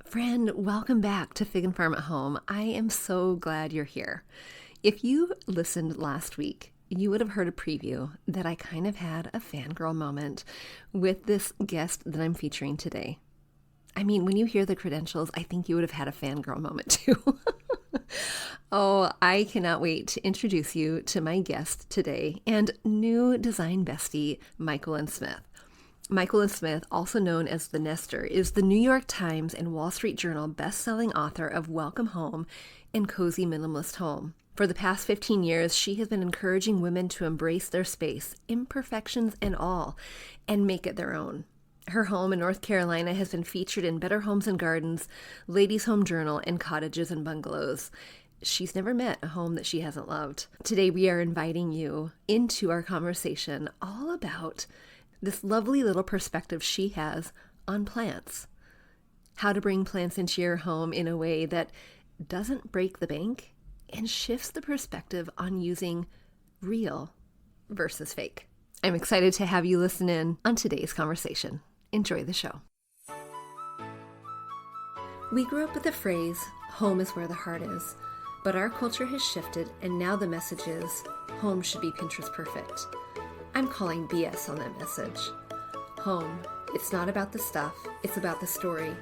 Friend, welcome back to Fig and Farm at Home. I am so glad you're here. If you listened last week, you would have heard a preview that I kind of had a fangirl moment with this guest that I'm featuring today. I mean, when you hear the credentials, I think you would have had a fangirl moment too. Oh, I cannot wait to introduce you to my guest today and new design bestie, Myquillyn Smith. Myquillyn Smith, also known as the Nester, is the New York Times and Wall Street Journal best-selling author of Welcome Home and Cozy Minimalist Home. For the past 15 years, she has been encouraging women to embrace their space, imperfections and all, and make it their own. Her home in North Carolina has been featured in Better Homes and Gardens, Ladies' Home Journal, and Cottages and Bungalows. She's never met a home that she hasn't loved. Today, we are inviting you into our conversation all about this lovely little perspective she has on plants. How to bring plants into your home in a way that doesn't break the bank and shifts the perspective on using real versus fake. I'm excited to have you listen in on today's conversation. Enjoy the show. We grew up with the phrase, home is where the heart is, but our culture has shifted and now the message is, home should be Pinterest perfect. I'm calling BS on that message. Home, it's not about the stuff, it's about the story.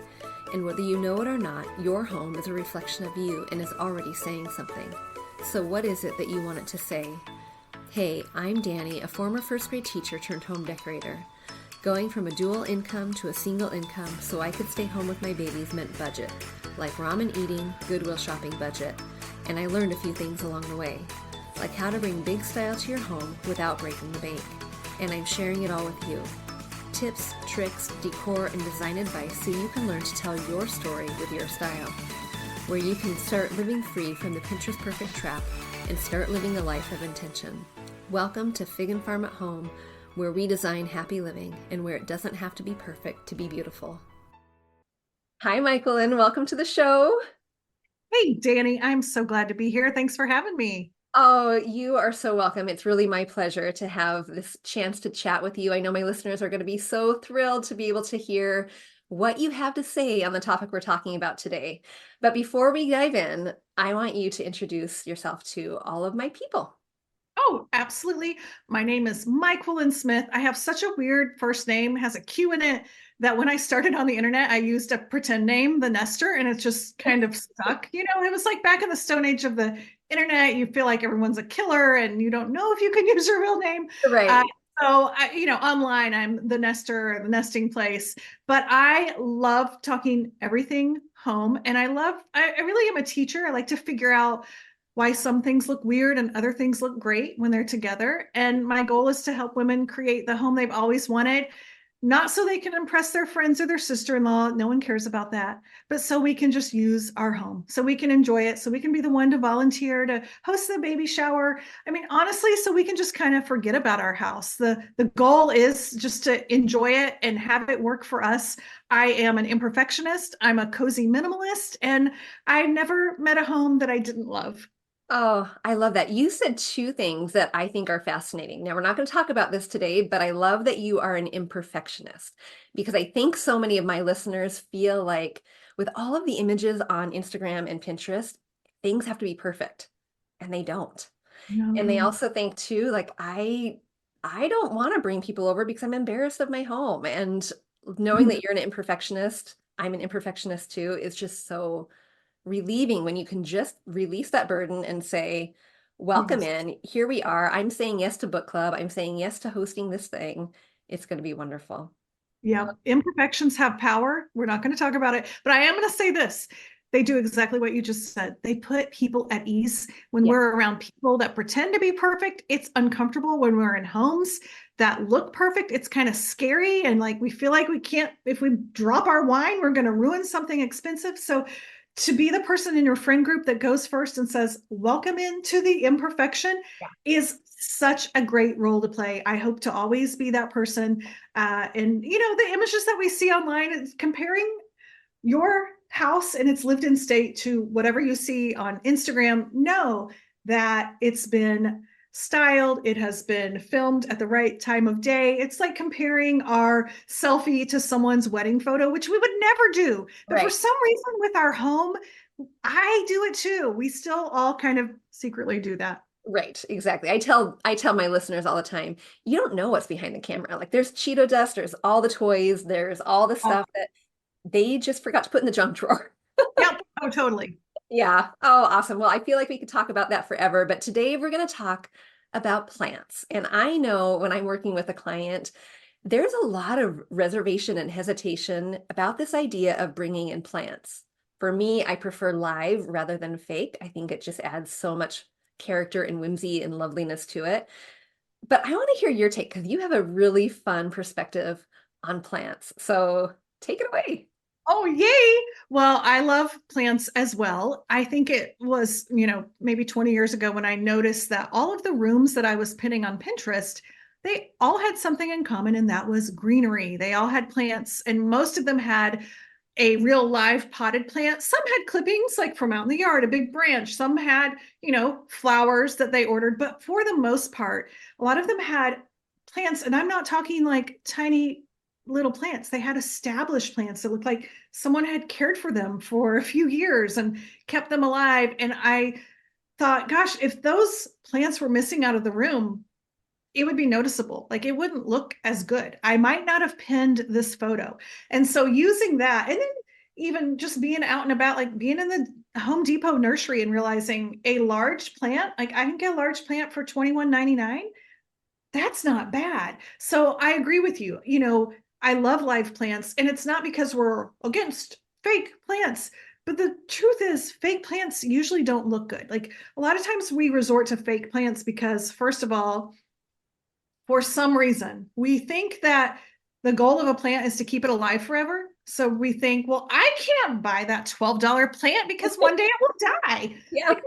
And whether you know it or not, your home is a reflection of you and is already saying something. So what is it that you want it to say? Hey, I'm Danny, a former first grade teacher turned home decorator. Going from a dual income to a single income so I could stay home with my babies meant budget, like ramen eating, Goodwill shopping budget. And I learned a few things along the way, like how to bring big style to your home without breaking the bank. And I'm sharing it all with you. Tips, tricks, decor, and design advice so you can learn to tell your story with your style. Where you can start living free from the Pinterest perfect trap and start living a life of intention. Welcome to Fig and Farm at Home, where we design happy living and where it doesn't have to be perfect to be beautiful. Hi, Myquillyn. Welcome to the show. Hey, Danny, I'm so glad to be here. Thanks for having me. Oh, you are so welcome. It's really my pleasure to have this chance to chat with you. I know my listeners are going to be so thrilled to be able to hear what you have to say on the topic we're talking about today. But before we dive in, I want you to introduce yourself to all of my people. Oh, absolutely. My name is Myquillyn Smith. I have such a weird first name, has a Q in it, that when I started on the internet, I used a pretend name, the Nester, and it just kind of stuck. It was like back in the stone age of the internet, you feel like everyone's a killer and you don't know if you can use your real name. Uh, Right. Online, I'm the Nester, the nesting place, but I love talking everything home. And I really am a teacher. I like to figure out why some things look weird and other things look great when they're together. And my goal is to help women create the home they've always wanted, not so they can impress their friends or their sister-in-law. No one cares about that, but so we can just use our home, so we can enjoy it, so we can be the one to volunteer to host the baby shower. I mean, honestly, so we can just kind of forget about our house. The goal is just to enjoy it and have it work for us. I am an imperfectionist. I'm a cozy minimalist, and I never met a home that I didn't love. Oh, I love that. You said two things that I think are fascinating. Now, we're not going to talk about this today, but I love that you are an imperfectionist because I think so many of my listeners feel like with all of the images on Instagram and Pinterest, things have to be perfect, and they don't. And they No. also think too, like I don't want to bring people over because I'm embarrassed of my home. And knowing that you're an imperfectionist, I'm an imperfectionist too, is just so relieving when you can just release that burden and say, welcome Yes. in, here we are. I'm saying yes to book club. I'm saying yes to hosting this thing. It's going to be wonderful. Yeah. Imperfections have power. We're not going to talk about it, but I am going to say this. They do exactly what you just said. They put people at ease when Yeah. we're around people that pretend to be perfect. It's uncomfortable when we're in homes that look perfect. It's kind of scary. And like we feel like we can't, if we drop our wine, we're going to ruin something expensive. So to be the person in your friend group that goes first and says, welcome into the imperfection Yeah. is such a great role to play. I hope to always be that person. The images that we see online is comparing your house and its lived in state to whatever you see on Instagram. Know that it's been styled, it has been filmed at the right time of day. It's like comparing our selfie to someone's wedding photo, which we would never do. But for Right. some reason with our home, I do it too. We still all kind of secretly do that. Right, exactly. I tell my listeners all the time, you don't know what's behind the camera. Like there's Cheeto dust, there's all the toys, there's all the Oh, stuff that they just forgot to put in the junk drawer. yep. Oh, totally. Yeah. Oh, awesome. Well, I feel like we could talk about that forever, but today we're going to talk about plants. And I know when I'm working with a client, there's a lot of reservation and hesitation about this idea of bringing in plants. For me, I prefer live rather than fake. I think it just adds so much character and whimsy and loveliness to it. But I want to hear your take because you have a really fun perspective on plants. So take it away. Oh, yay. Well, I love plants as well. I think it was, maybe 20 years ago when I noticed that all of the rooms that I was pinning on Pinterest, they all had something in common, and that was greenery. They all had plants, and most of them had a real live potted plant. Some had clippings like from out in the yard, a big branch. Some had, flowers that they ordered. But for the most part, a lot of them had plants. And I'm not talking like tiny little plants. They had established plants that looked like someone had cared for them for a few years and kept them alive. And I thought, gosh, if those plants were missing out of the room, it would be noticeable. Like it wouldn't look as good. I might not have pinned this photo. And so using that, and then even just being out and about, like being in the Home Depot nursery and realizing a large plant, like I can get a large plant for $21.99. That's not bad. So I agree with you. I love live plants, and it's not because we're against fake plants. But the truth is, fake plants usually don't look good. Like a lot of times we resort to fake plants because, first of all, for some reason, we think that the goal of a plant is to keep it alive forever. So we think, well, I can't buy that $12 plant because one day it will die. Yeah. Like,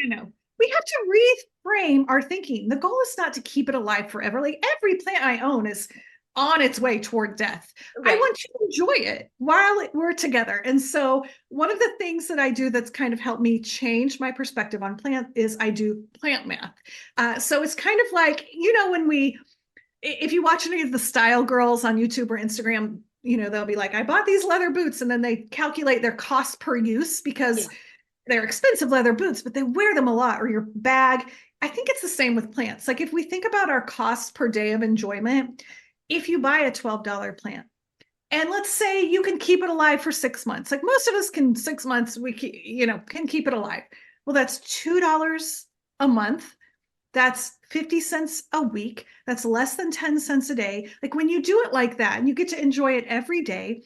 no. We have to reframe our thinking. The goal is not to keep it alive forever. Like every plant I own is on its way toward death. I Right. want you to enjoy it while we're together. And so, one of the things that I do that's kind of helped me change my perspective on plant is I do plant math. So it's kind of like, when if you watch any of the style girls on YouTube or Instagram, they'll be like, I bought these leather boots, and then they calculate their cost per use because Yeah. they're expensive leather boots, but they wear them a lot, or your bag. I think it's the same with plants. Like if we think about our cost per day of enjoyment, if you buy a $12 plant, and let's say you can keep it alive for 6 months, like most of us can, 6 months, can keep it alive. Well, that's $2 a month. That's 50 cents a week. That's less than 10 cents a day. Like when you do it like that and you get to enjoy it every day,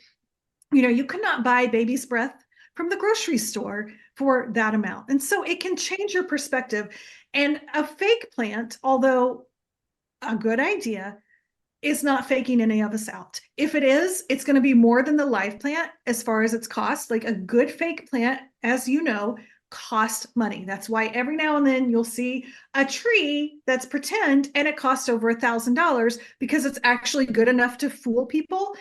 you could not buy baby's breath from the grocery store for that amount. And so it can change your perspective. And a fake plant, although a good idea, is not faking any of us out. If it is, it's going to be more than the live plant as far as its cost. Like a good fake plant, as you know, cost money. That's why every now and then you'll see a tree that's pretend and it costs over $1,000 because it's actually good enough to fool people.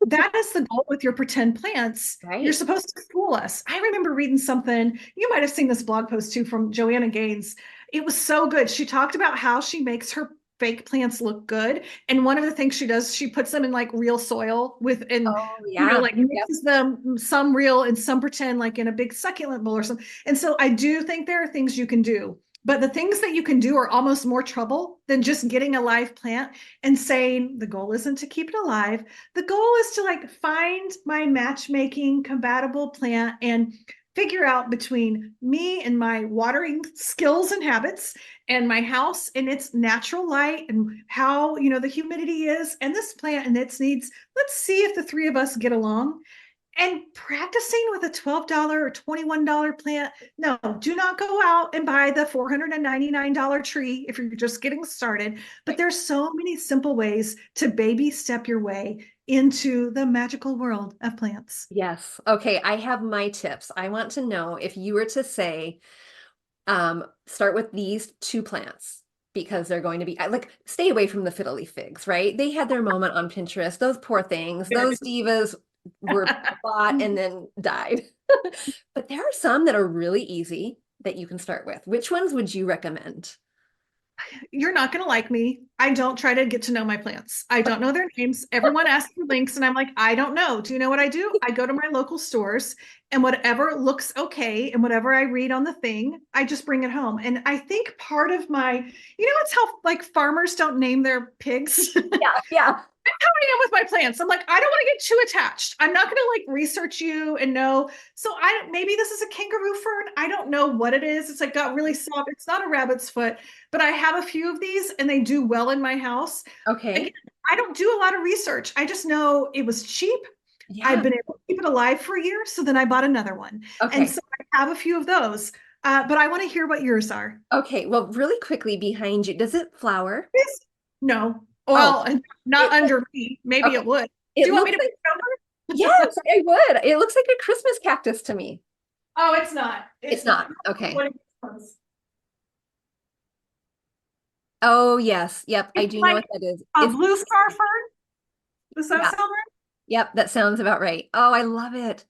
That is the goal with your pretend plants. You're Right. supposed to fool us. I remember reading something, you might have seen this blog post too from Joanna Gaines. It was so good. She talked about how she makes her fake plants look good. And one of the things she does, she puts them in like real soil Oh, yeah. like Yep. mixes them some real and some pretend like in a big succulent bowl or something. And so I do think there are things you can do. But the things that you can do are almost more trouble than just getting a live plant and saying the goal isn't to keep it alive. The goal is to like find my matchmaking compatible plant and figure out between me and my watering skills and habits and my house and its natural light and how the humidity is and this plant and its needs. Let's see if the three of us get along. And practicing with a $12 or $21 plant, no, do not go out and buy the $499 tree if you're just getting started. But Right. there's so many simple ways to baby step your way into the magical world of plants. Yes. Okay. I have my tips. I want to know if you were to say, start with these two plants because they're going to be like, stay away from the fiddly figs, right? They had their moment on Pinterest. Those poor things, those divas were bought and then died. But there are some that are really easy that you can start with. Which ones would you recommend? You're not going to like me. I don't try to get to know my plants. I don't know their names. Everyone asks for links, and I'm like, I don't know. Do you know what I do? I go to my local stores, and whatever looks okay and whatever I read on the thing, I just bring it home. And I think part of it's how like farmers don't name their pigs. Yeah, yeah. How I am with my plants. I'm like, I don't want to get too attached. I'm not going to like research you and know. So maybe this is a kangaroo fern. I don't know what it is. It's like got really soft. It's not a rabbit's foot, but I have a few of these and they do well in my house. Again, Okay. I don't do a lot of research. I just know it was cheap. Yeah. I've been able to keep it alive for a year. So then I bought another one. And Okay. so I have a few of those. But I want to hear what yours are. Okay. Well, really quickly behind you, does it flower? This? No. Oh, Well, and not it, under me. Maybe okay. it would. Do It you want me looks to put like, it over? yes, I would. It looks like a Christmas cactus to me. Oh, it's not. It's It's not. not. Okay. What it is. Oh, yes. Yep. I It's do know like what that is. a It's, blue star fern. Does that yeah. sound right? Yep. That sounds about right. Oh, I love it.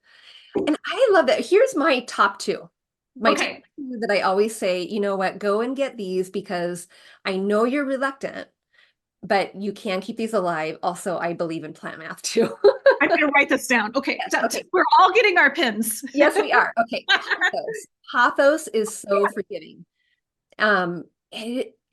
And I love that. Here's my top two. My top Okay. two that I always say, you know what, go and get these because I know you're reluctant, but you can keep these alive. Also, I believe in plant math too. I'm going to write this down. Okay. Yes. Okay. We're all getting our pins. Yes, we are. Okay. Pothos. Pothos is so forgiving.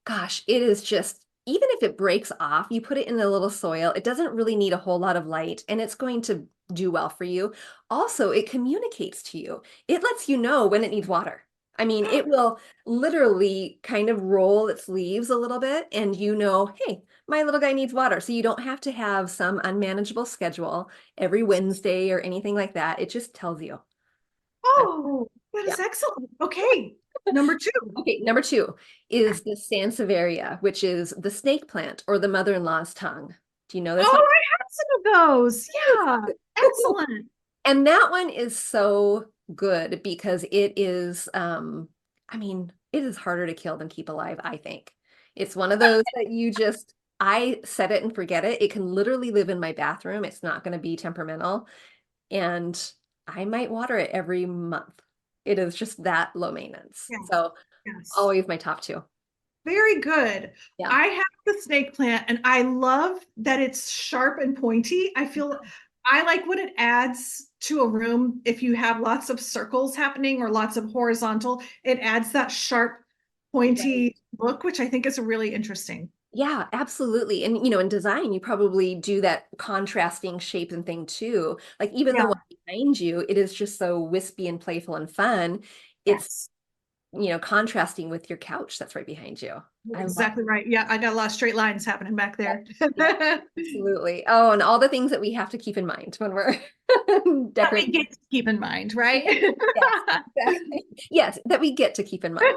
Gosh, it is just, even if it breaks off, you put it in a little soil, it doesn't really need a whole lot of light and it's going to do well for you. Also, it communicates to you. It lets you know when it needs water. I mean, it will literally kind of roll its leaves a little bit and you know, hey, my little guy needs water. So you don't have to have some unmanageable schedule every Wednesday or anything like that. It just tells you. Oh, that Yeah. is excellent. Okay. Number two. Okay, number two is the Sansevieria, which is the snake plant or the mother-in-law's tongue. Do you know this one? Oh, I have some of those. Yeah. Excellent. And that one is so good because it is, I mean, it is harder to kill than keep alive, I think. It's one of those that you just, I set it and forget it. It can literally live in my bathroom. It's not going to be temperamental. And I might water it every month. It is just that low maintenance. Yes. So Yes. always my top two. Very good. Yeah. I have the snake plant and I love that it's sharp and pointy. I like what it adds to a room if you have lots of circles happening or lots of horizontal. It adds that sharp, Right. pointy look, which I think is really interesting. Yeah, absolutely. And in design, you probably do that contrasting shape and thing too. Like even the Yeah. one behind you, it is just so wispy and playful and fun. It's, Yes. contrasting with your couch that's right behind you. You're I love exactly right. Yeah, I got a lot of straight lines happening back that. there. Yeah, absolutely. Oh, and all the things that we have to keep in mind when we're That we decorating. get to keep in mind, right? Yes, exactly. Yes, that we get to keep in mind.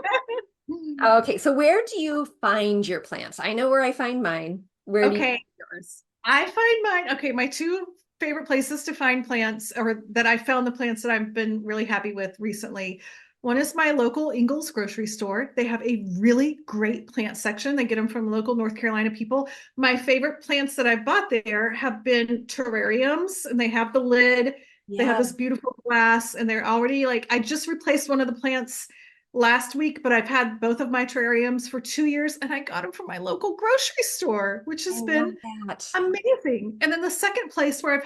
Okay, so where do you find your plants? I know where I find mine. Where do you Okay, find yours? I find mine. Okay, my two favorite places to find plants, or that I found the plants that I've been really happy with recently. One is my local Ingles grocery store. They have a really great plant section. They get them from local North Carolina people. My favorite plants that I've bought there have been terrariums, and they have the lid. They have Yeah. this beautiful glass, and they're already like, I just replaced one of the plants last week, but I've had both of my terrariums for 2 years, and I got them from my local grocery store, which I has love been that. amazing. And then the second place where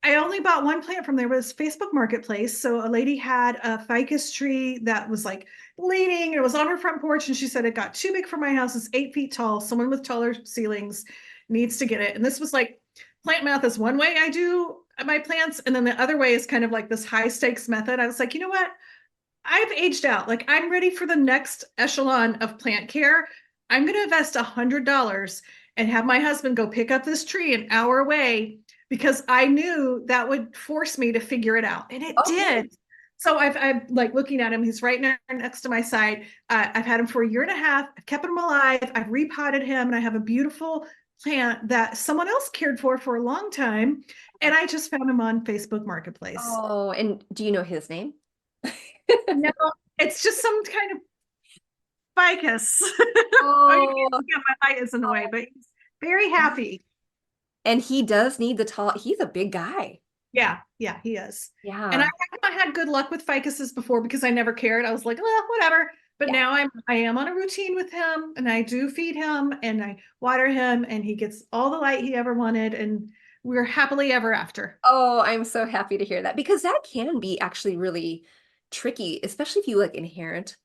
I only bought one plant from there was Facebook Marketplace. So a lady had a ficus tree that was like bleeding. It was on her front porch, and she said it got too big for my house. It's 8 feet tall. Someone with taller ceilings needs to get it. And this was like, plant math is one way I do my plants, and then the other way is kind of like this high stakes method. I was like, you know what? I've aged out. Like, I'm ready for the next echelon of plant care. I'm going to invest $100 and have my husband go pick up this tree an hour away, because I knew that would force me to figure it out. And it Okay. did. So I'm like looking at him. He's right next to my side. I've had him for a year and a half. I've kept him alive. I've repotted him, and I have a beautiful plant that someone else cared for a long time. And I just found him on Facebook Marketplace. Oh, and do you know his name? No, it's just some kind of ficus. Oh, you Oh, can't see my light is in the way, but he's very happy. and he does need the tall, he's a big guy. Yeah, he is. And Yeah. I had good luck with ficuses before because I never cared. I was like, well, whatever. But Yeah. now I am on a routine with him, and I do feed him and I water him, and he gets all the light he ever wanted, and we're happily ever after. Oh, I'm so happy to hear that because that can be actually really tricky, especially if you like inherit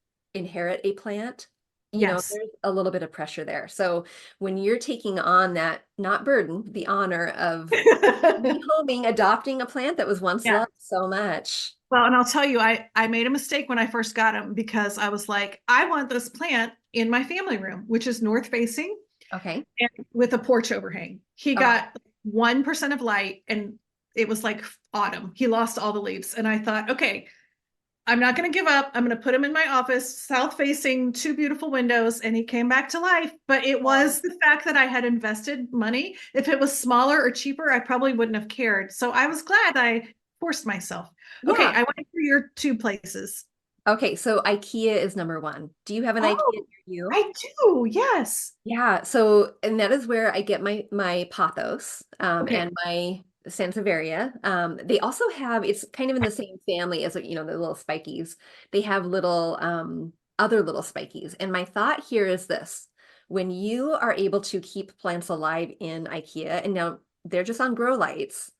a plant. Yes. There's a little bit of pressure there. So when you're taking on that, not burden, the honor of rehoming, adopting a plant that was once Yeah. loved so much. Well, and I'll tell you, I made a mistake when I first got him because I was like, I want this plant in my family room, which is north facing Okay. and with a porch overhang. He Okay. got 1% of light, and it was like autumn. He lost all the leaves. And I thought, okay, I'm not going to give up. I'm going to put him in my office, south facing, two beautiful windows, and he came back to life. But it Oh, was the fact that I had invested money. If it was smaller or cheaper, I probably wouldn't have cared. So I was glad I forced myself. Okay, yeah. I went through your two places. Okay, so IKEA is number one. Do you have an IKEA Oh, near you? I do. Yes. Yeah, so and that is where I get my pothos Okay. and my Sansevieria. They also have it's kind of in the same family as the little spikies. They have little other little spikies. And my thought here is this: when you are able to keep plants alive in IKEA, and now they're just on grow lights,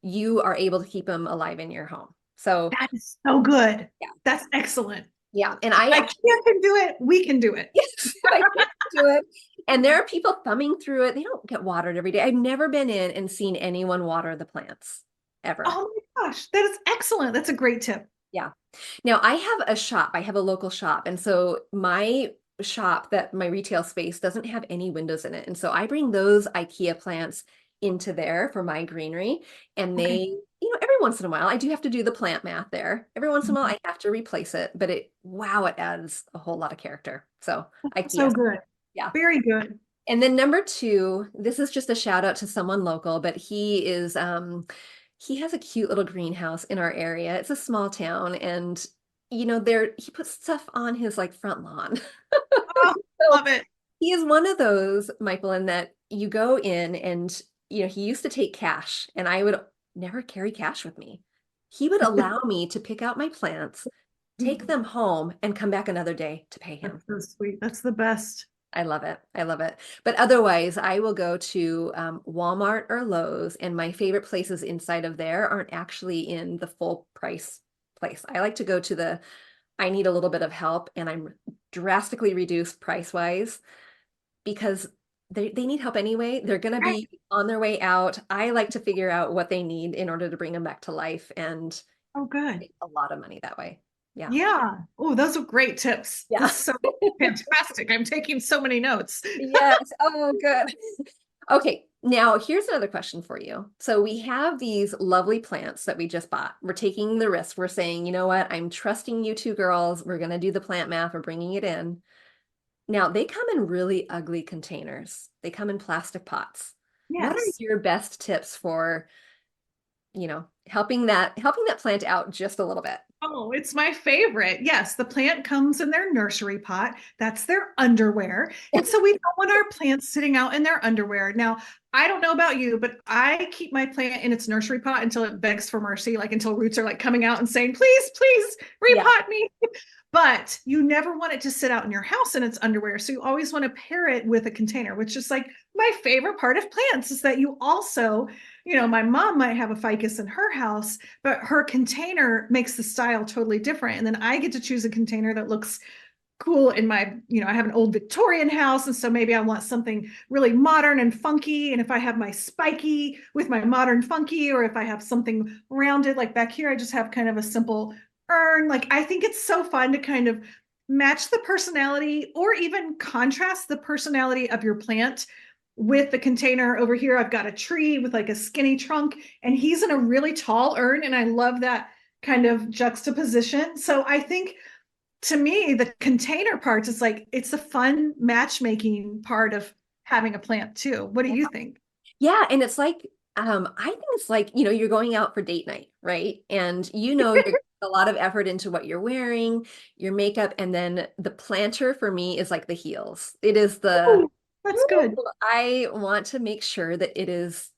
you are able to keep them alive in your home. So That is so good. yeah, That's excellent. yeah, and I actually IKEA can do it. We can do it. yes, I can't do it. And there are people thumbing through it. They don't get watered every day. I've never been in and seen anyone water the plants ever. Oh my gosh, that is excellent. That's a great tip. Yeah. Now I have a shop. I have a local shop. And so my shop that my retail space doesn't have any windows in it. And so I bring those IKEA plants into there for my greenery. And Okay. every once in a while, I do have to do the plant math there. Every once in a while, I have to replace it, but wow, it adds a whole lot of character. So So IKEA. good. Yeah. Very good. And then number two, this is just a shout out to someone local, but he has a cute little greenhouse in our area. It's a small town and there he puts stuff on his like front lawn. Oh, So love it. he is one of those, Michael, in that you go in and he used to take cash and I would never carry cash with me. He would allow me to pick out my plants, take them home, and come back another day to pay him. That's so sweet. That's the best. I love it. I love it. But otherwise, I will go to Walmart or Lowe's, and my favorite places inside of there aren't actually in the full price place. I like to go to I need a little bit of help, and I'm drastically reduced price wise because they need help anyway. They're going to Right. be on their way out. I like to figure out what they need in order to bring them back to life and Oh, good. make a lot of money that way. Yeah. Yeah. Oh, those are great tips. Yeah. This is so fantastic. I'm taking so many notes. Yes. Oh, good. Okay, now here's another question for you. So we have these lovely plants that we just bought. We're taking the risk. We're saying, you know what? I'm trusting you two girls. We're going to do the plant math. We're bringing it in. Now they come in really ugly containers. They come in plastic pots. What are Yes. your best tips for, helping that plant out just a little bit? Oh, it's my favorite. Yes, the plant comes in their nursery pot. That's their underwear. And so we don't want our plants sitting out in their underwear. Now, I don't know about you, but I keep my plant in its nursery pot until it begs for mercy, like until roots are like coming out and saying, please, please Yeah. repot me. But you never want it to sit out in your house in its underwear. So you always want to pair it with a container, which is like my favorite part of plants is that you also, my mom might have a ficus in her house, but her container makes the style totally different. And then I get to choose a container that looks cool in my, I have an old Victorian house. And so maybe I want something really modern and funky. And if I have my spiky with my modern funky, or if I have something rounded, like back here, I just have kind of a simple urn. Like, I think it's so fun to kind of match the personality or even contrast the personality of your plant with the container. Over here I've got a tree with like a skinny trunk, and he's in a really tall urn, and I love that kind of juxtaposition. So I think, to me, the container parts is like it's a fun matchmaking part of having a plant too. What do you think? Yeah, and it's like I think it's like, you're going out for date night, right? And you're putting a lot of effort into what you're wearing, your makeup, and then the planter for me is like the heels. It is Ooh, that's good. I want to make sure that it is,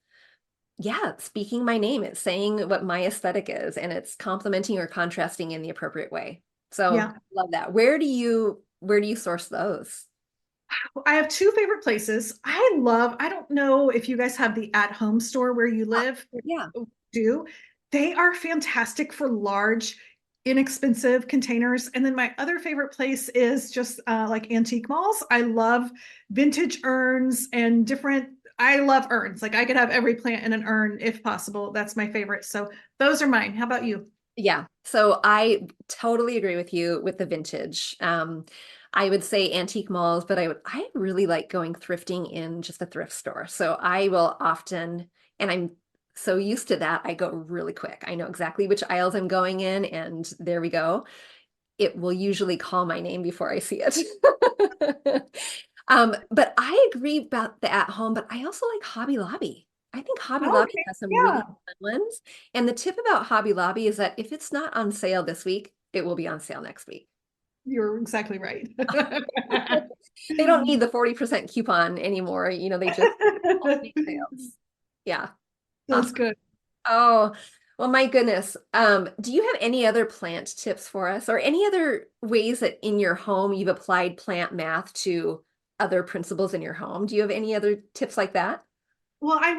yeah, speaking my name. It's saying what my aesthetic is, and it's complementing or contrasting in the appropriate way. So Yeah. love that. Where do you source those? I have two favorite places. I don't know if you guys have the at-home store where you live. Yeah. Do. They are fantastic for large, inexpensive containers. And then my other favorite place is just like antique malls. I love vintage urns and I love urns. Like I could have every plant in an urn if possible. That's my favorite. So those are mine. How about you? Yeah. So I totally agree with you with the vintage. I would say antique malls, but I really like going thrifting in just a thrift store. So I will often, and I'm so used to that, I go really quick. I know exactly which aisles I'm going in, and there we go. It will usually call my name before I see it. But I agree about the at home, but I also like Hobby Lobby. I think Hobby Oh, Lobby okay. has some really Yeah, fun ones. And the tip about Hobby Lobby is that if it's not on sale this week, it will be on sale next week. you're exactly right. They don't need the 40% coupon anymore. They just make sales. Yeah. That's Awesome. good. Oh, well, my goodness. Do you have any other plant tips for us or any other ways that in your home you've applied plant math to other principles in your home? Do you have any other tips like that? Well, I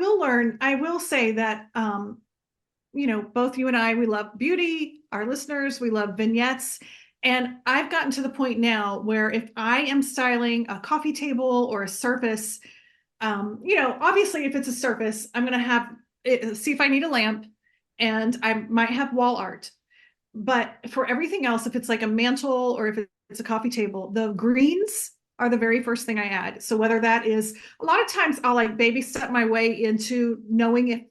will say that both you and I, we love beauty, our listeners, we love vignettes. And I've gotten to the point now where if I am styling a coffee table or a surface, obviously if it's a surface, I'm going to have it, see if I need a lamp and I might have wall art. But for everything else, if it's like a mantle or if it's a coffee table, the greens are the very first thing I add. So whether that is a lot of times I'll like baby step my way into knowing if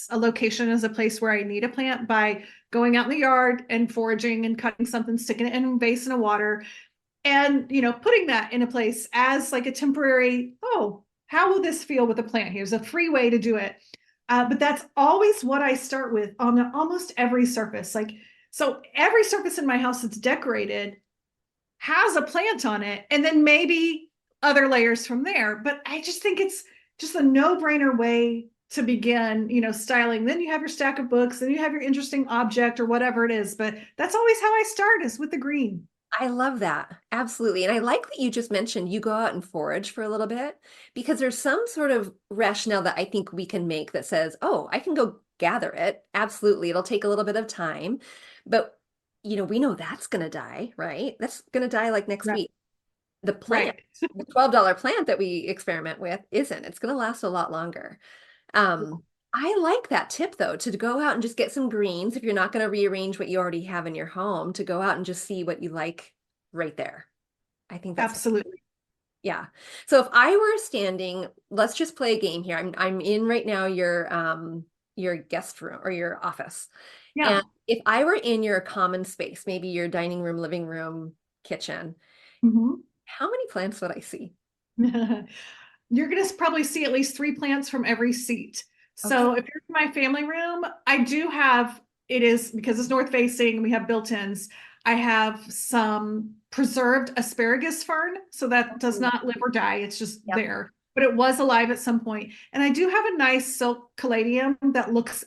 a location is a place where I need a plant by going out in the yard and foraging and cutting something, sticking it in a basin of water, and putting that in a place as like a temporary, oh, how will this feel with a plant? Here's a free way to do it. But that's always what I start with on almost every surface. Like, so every surface in my house that's decorated has a plant on it, and then maybe other layers from there. But I just think it's just a no-brainer way to begin, styling. Then you have your stack of books, then you have your interesting object or whatever it is. But that's always how I start, is with the green. I love that. Absolutely. And I like that you just mentioned you go out and forage for a little bit because there's some sort of rationale that I think we can make that says, oh, I can go gather it. Absolutely. It'll take a little bit of time. But, we know that's going to die, right? That's going to die like next Right. week. The plant, Right. the $12 plant that we experiment with isn't. It's going to last a lot longer. I like that tip though, to go out and just get some greens if you're not going to rearrange what you already have in your home, to go out and just see what you like right there. I think that's Absolutely. yeah. So if I were standing, let's just play a game here. I'm in right now your guest room or your office. And Yeah. if I were in your common space, maybe your dining room, living room, kitchen, Mhm. how many plants would I see? You're going to probably see at least three plants from every seat. Okay. So if you're in my family room, I do have, it is because it's north facing, we have built-ins. I have some preserved asparagus fern. So that does Ooh, not live or die. It's just yep. there, but it was alive at some point. And I do have a nice silk caladium that looks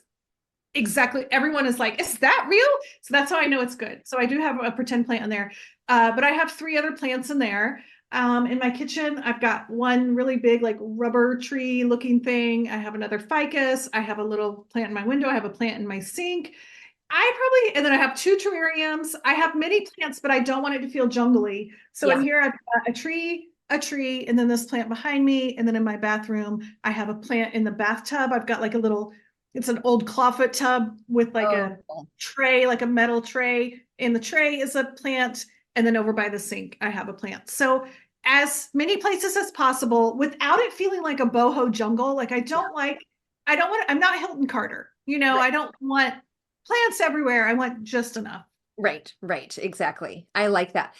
exactly, everyone is like, is that real? So that's how I know it's good. So I do have a pretend plant in there. But I have three other plants in there. In my kitchen, I've got one really big, like rubber tree looking thing. I have another ficus. I have a little plant in my window. I have a plant in my sink. And then I have two terrariums. I have many plants, but I don't want it to feel jungly. So in Yeah. here, I've got a tree, and then this plant behind me. And then in my bathroom, I have a plant in the bathtub. I've got like a little, it's an old clawfoot tub with like Oh, a cool. tray, like a metal tray. In the tray is a plant. And then over by the sink, I have a plant. So as many places as possible without it feeling like a boho jungle. Like Yeah. I don't want, I'm not Hilton Carter. Right. I don't want plants everywhere. I want just enough. Right, right, exactly. I like that.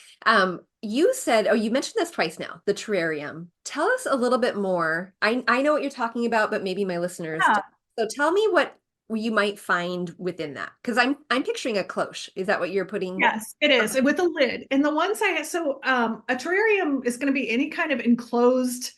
You said, oh, you mentioned this twice now, the terrarium. Tell us a little bit more. I know what you're talking about, but maybe my listeners Yeah. don't. So tell me what you might find within that, because I'm picturing a cloche. Is that what you're putting? Yes, it is. Okay. And with a lid. And the ones I have, so a terrarium is going to be any kind of enclosed.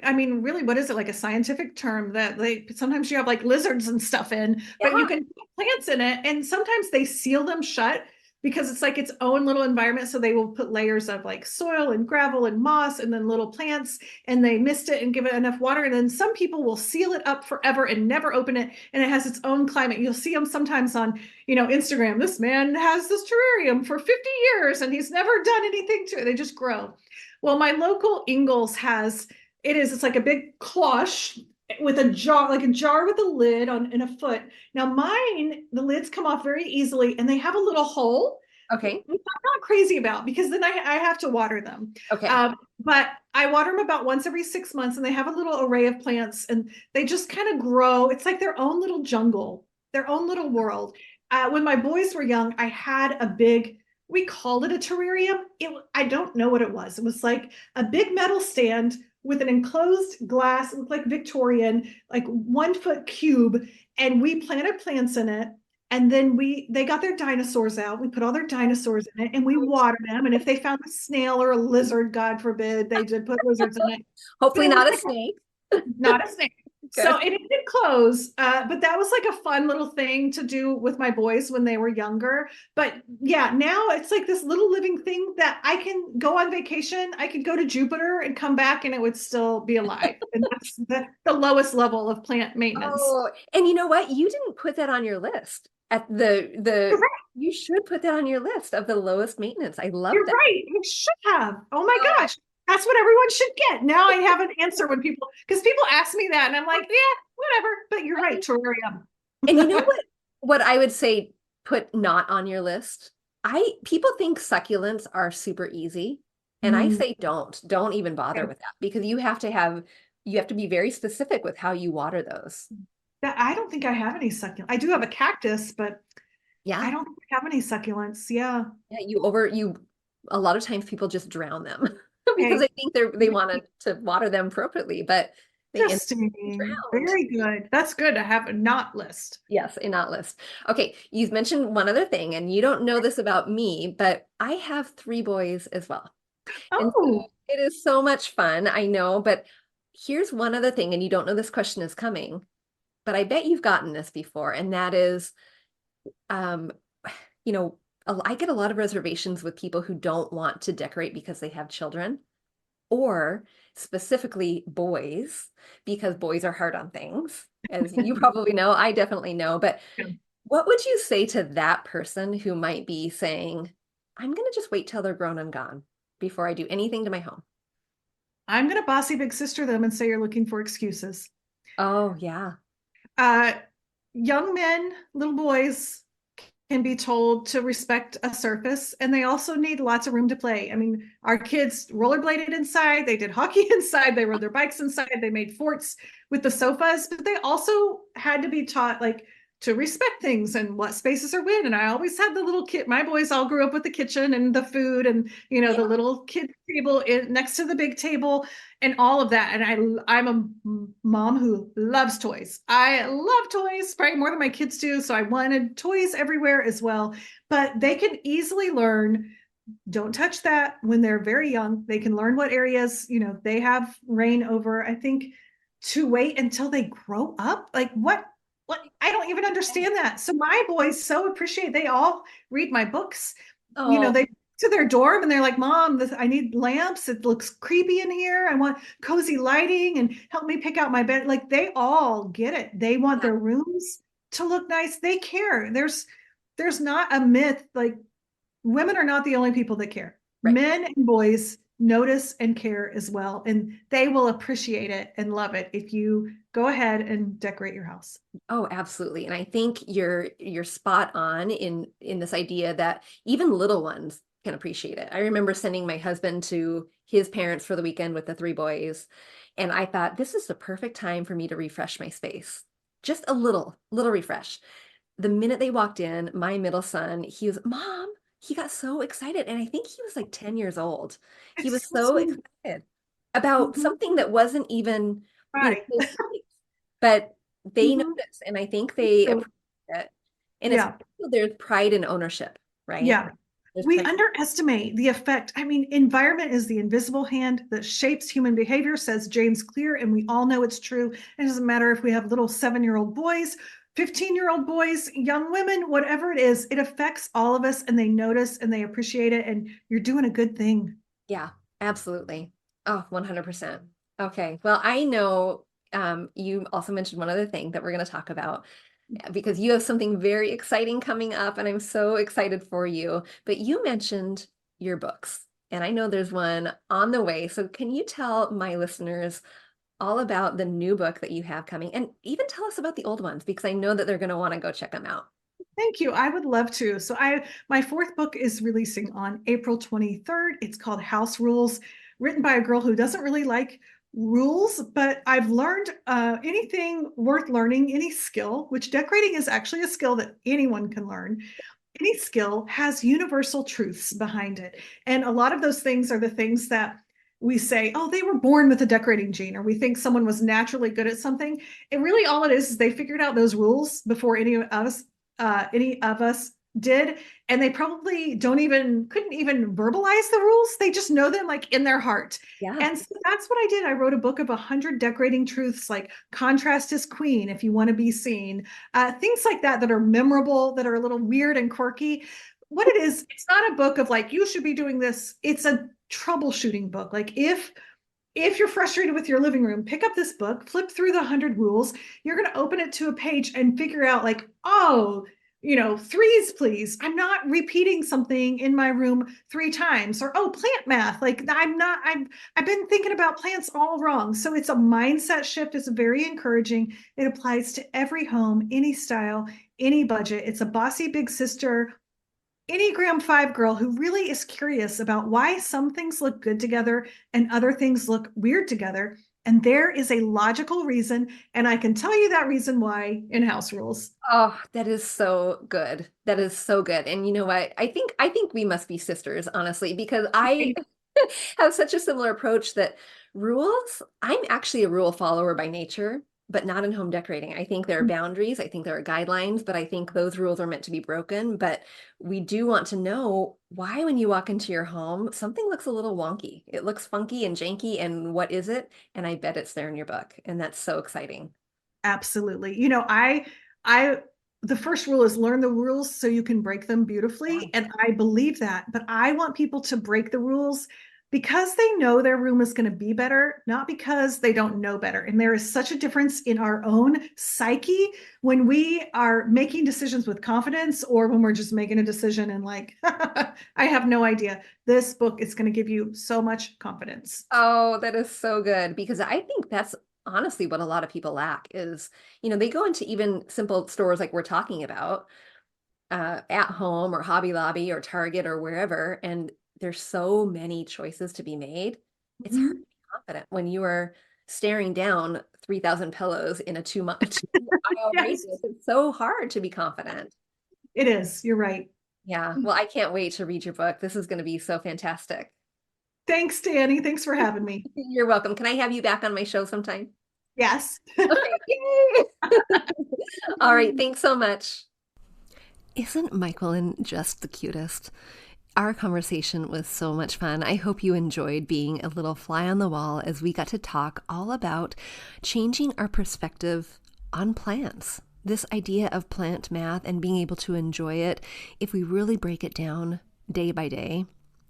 I mean, really, what is it, like a scientific term that they sometimes you have like lizards and stuff in, but you Yeah. can put plants in it, and sometimes they seal them shut because it's like its own little environment. So they will put layers of like soil and gravel and moss and then little plants, and they mist it and give it enough water. And then some people will seal it up forever and never open it. And it has its own climate. You'll see them sometimes on, Instagram. This man has this terrarium for 50 years and he's never done anything to it. They just grow. Well, my local Ingles has, it's like a big cloche with a jar, like a jar with a lid on in a foot. Now mine, the lids come off very easily and they have a little hole, Okay. which I'm not crazy about because then I have to water them. Okay. But I water them about once every 6 months, and they have a little array of plants and they just kind of grow. It's like their own little jungle, their own little world. When my boys were young, I had a big, we called it a terrarium. I don't know what it was. It was like a big metal stand with an enclosed glass. It looked like Victorian, like 1 foot cube. And we planted plants in it. And then they got their dinosaurs out. We put all their dinosaurs in it and we watered them. And if they found a snail or a lizard, God forbid, they did put lizards in it. Hopefully not a snake. Not a snake. Good. So it did close, but that was like a fun little thing to do with my boys when they were younger. But yeah, now it's like this little living thing that I can go on vacation. I could go to Jupiter and come back and it would still be alive. And that's the lowest level of plant maintenance. Oh, and you know what? You didn't put that on your list at You're right. you should put that on your list of the lowest maintenance. I love You're that. right. You should have. Oh my gosh. That's what everyone should get. Now I have an answer because people ask me that and I'm like, yeah, whatever. But you're right, terrarium. And you know what I would say, put not on your list? People think succulents are super easy. And I say don't even bother with that, because you have to be very specific with how you water those. I don't think I have any succulents. I do have a cactus, but Yeah. I don't think I have any succulents. Yeah. Yeah, a lot of times people just drown them because I think they wanted to water them appropriately, but they end up Interesting. drowned. Very good. That's good to have a not list. Yes, a not list. Okay, you've mentioned one other thing, and you don't know this about me, but I have 3 boys as well. And so Oh, it is so much fun, I know, but here's one other thing, and you don't know this question is coming, but I bet you've gotten this before, and that is, um, I get a lot of reservations with people who don't want to decorate because they have children, or specifically boys, because boys are hard on things, as you probably know. I definitely know. But yeah. what would you say to that person who might be saying, I'm going to just wait till they're grown and gone before I do anything to my home? I'm going to bossy big sister them and say you're looking for excuses. Oh, yeah. Young men, little boys, can be told to respect a surface, and they also need lots of room to play. I mean, our kids rollerbladed inside, they did hockey inside, they rode their bikes inside, they made forts with the sofas, but they also had to be taught like to respect things and what spaces are when. And I always had the little kid, my boys all grew up with the kitchen and the food and the little kid table next to the big table and all of that. And I'm a mom who loves toys. I love toys probably more than my kids do. So I wanted toys everywhere as well. But they can easily learn, don't touch that when they're very young. They can learn what areas, they have reign over. I think to wait until they grow up, like what I don't even understand that. So my boys so appreciate, they all read my books. Oh, They to their dorm and they're like, Mom, I need lamps. It looks creepy in here. I want cozy lighting and help me pick out my bed. Like they all get it. They want their rooms to look nice. They care. There's not a myth. Like women are not the only people that care. right. Men and boys notice and care as well. And they will appreciate it and love it if you go ahead and decorate your house. Oh, absolutely. And I think you're spot on in this idea that even little ones can appreciate it. I remember sending my husband to his parents for the weekend with the 3 boys, and I thought this is the perfect time for me to refresh my space. Just a little refresh. The minute they walked in, my middle son, Mom, he got so excited. And I think he was like 10 years old. He was so excited about something that wasn't even, right. But they notice, and I think they appreciate it. And there's pride in ownership, right? Yeah. We underestimate the effect. I mean, environment is the invisible hand that shapes human behavior, says James Clear, and we all know it's true. It doesn't matter if we have little 7-year-old boys 15-year-old boys, young women, whatever it is, it affects all of us, and they notice and they appreciate it, and you're doing a good thing. Yeah, absolutely. Oh, 100%. Okay. Well, I know you also mentioned one other thing that we're going to talk about because you have something very exciting coming up, and I'm so excited for you. But you mentioned your books, and I know there's one on the way. So can you tell my listeners all about the new book that you have coming, and even tell us about the old ones because I know that they're going to want to go check them out. Thank you. I would love to. So my fourth book is releasing on April 23rd. It's called House Rules, written by a girl who doesn't really like rules, but I've learned anything worth learning, any skill, which decorating is actually a skill that anyone can learn. Any skill has universal truths behind it. And a lot of those things are the things that we say, oh, they were born with a decorating gene, or we think someone was naturally good at something. And really all it is they figured out those rules before any of us did, and they probably couldn't even verbalize the rules. They just know them like in their heart. Yeah. And so that's what I did. I wrote a book of 100 decorating truths, like contrast is queen if you want to be seen, things like that are memorable, that are a little weird and quirky. What it is, it's not a book of like you should be doing this. It's a troubleshooting book. Like if you're frustrated with your living room, pick up this book, flip through the 100 rules. You're going to open it to a page and figure out like, oh, threes, please. I'm not repeating something in my room 3 times, or, oh, plant math. Like I've been thinking about plants all wrong. So it's a mindset shift. It's very encouraging. It applies to every home, any style, any budget. It's a bossy big sister Enneagram 5 girl who really is curious about why some things look good together and other things look weird together. And there is a logical reason. And I can tell you that reason why in House Rules. Oh, that is so good. That is so good. And you know what? I think we must be sisters, honestly, because I have such a similar approach that rules, I'm actually a rule follower by nature, but not in home decorating. I think there are boundaries, I think there are guidelines, but I think those rules are meant to be broken. But we do want to know why, when you walk into your home, something looks a little wonky. It looks funky and janky, and what is it? And I bet it's there in your book. And that's so exciting. Absolutely. I the first rule is learn the rules so you can break them beautifully. And I believe that, but I want people to break the rules because they know their room is going to be better, not because they don't know better. And there is such a difference in our own psyche when we are making decisions with confidence, or when we're just making a decision and like, I have no idea. This book is going to give you so much confidence. Oh, that is so good because I think that's honestly what a lot of people lack is, they go into even simple stores like we're talking about, at home or Hobby Lobby or Target or wherever, and there's so many choices to be made. It's hard to be confident when you are staring down 3,000 pillows in a two-aisle Yes, radius. It's so hard to be confident. it is. You're right. Yeah. Well, I can't wait to read your book. This is going to be so fantastic. Thanks, Danny. Thanks for having me. You're welcome. Can I have you back on my show sometime? Yes. Okay. Yay! All right. Thanks so much. Isn't Myquillyn just the cutest? Our conversation was so much fun. I hope you enjoyed being a little fly on the wall as we got to talk all about changing our perspective on plants. This idea of plant math and being able to enjoy it, if we really break it down day by day,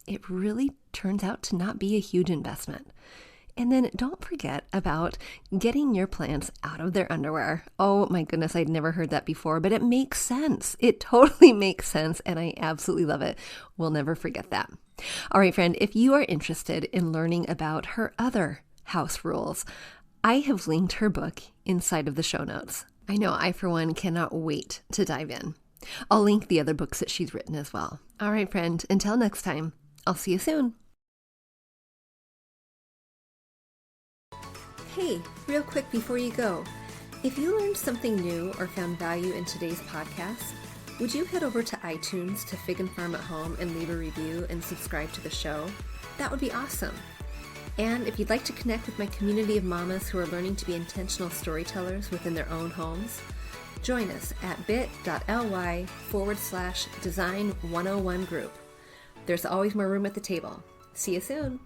it really turns out to not be a huge investment. And then don't forget about getting your plants out of their underwear. Oh my goodness, I'd never heard that before, but it makes sense. It totally makes sense, and I absolutely love it. We'll never forget that. All right, friend, if you are interested in learning about her other house rules, I have linked her book inside of the show notes. I know I, for one, cannot wait to dive in. I'll link the other books that she's written as well. All right, friend, until next time, I'll see you soon. Hey, real quick before you go, if you learned something new or found value in today's podcast, would you head over to iTunes to Fig and Farm at Home and leave a review and subscribe to the show? That would be awesome. And if you'd like to connect with my community of mamas who are learning to be intentional storytellers within their own homes, join us at bit.ly/design101 group. There's always more room at the table. See you soon.